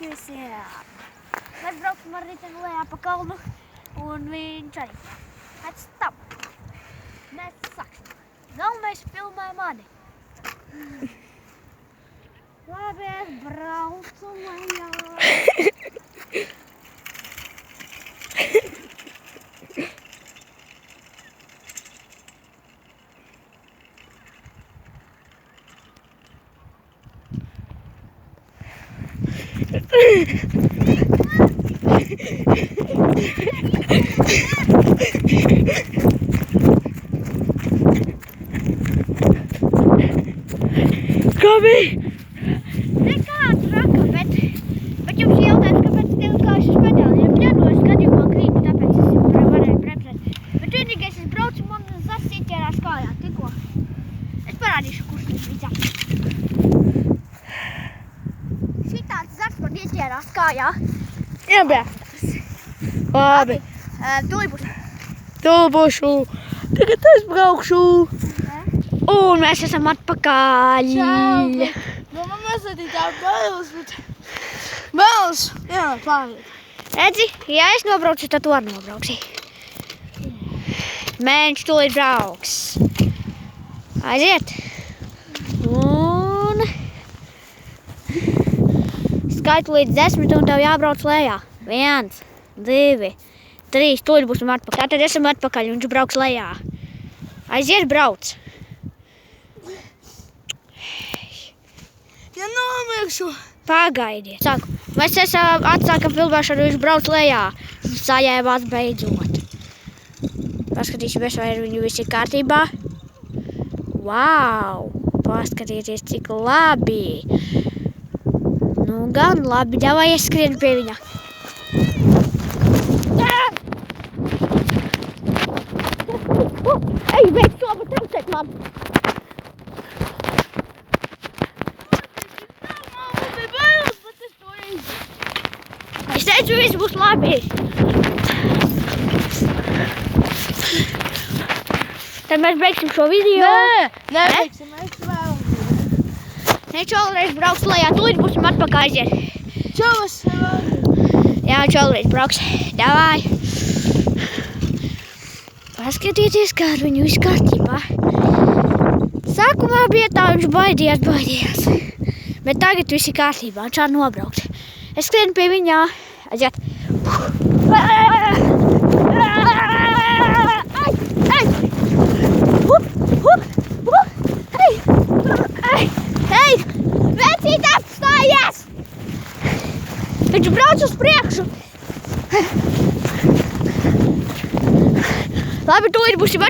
Sveiki visiem! Mēs brauksim ar riteni lejā pa kalnu, un viņš arī. Pēc tam mēs sāksim. Galvenais filmē mani. Labi, es braucu lejā. Kā bija? Nekāds raka, bet jums jautājums, kāpēc tev kājušas pedāliem ļanos gadījumā krīt, tāpēc es varēju bremzēt. Bet vienīgais es braucu, man zars ieķērās kājā, tikko. Es parādīšu, kurš viņš bija. Šitāds zars man ieķērās kājā. Jā, bē. Labi. Tūlīt būšu. Tagad es braukšu. Un mēs esam atpakaļ. Čau. Nu, man mazliet tā bailes, bet... Bailes? Jā, pāriet. Redzi, ja es nobraucu, tad tu arī nobrauksi. Mēģinš tūlīt brauks. Aiziet. Un... skaitu līdz 10 un tev jābrauc lejā. 1, 2, 3, tūlīt būsim atpakaļ. Tad esam atpakaļ un tu brauks lejā. Aiziet, brauc. Ja nomiršu. Pagaidiet. Saku, mēs atsākam filmēšanu, viņš brauc lejā. Sajēvās beidzot. Paskatīsimies, vai viņu viss ir kārtībā. Vau! Paskatieties, cik labi! Nu, gan labi. Davai es skrienu pie viņa. Ej, beidz to, bet traucēt man! Es teicu, viss būs labi. Tad mēs beigsim šo video. Nebeigsim, es vēl. Ne, čolreiz brauks lejā, tūlīt būsim atpakaļ aiziet. Čau, es vēl. Jā, čolreiz brauks. Davai. Paskatieties, kā ar viņu viss kārtībā. Sākumā bija tā, viņš baidījās. Bet tagad viss ir kārtībā, viņš arī nobrauks. Es skrienu pie viņā. Aiziet. Hei! Vecīt apstājies! Viņš brauc uz priekšu. Labi, tūlīt būsim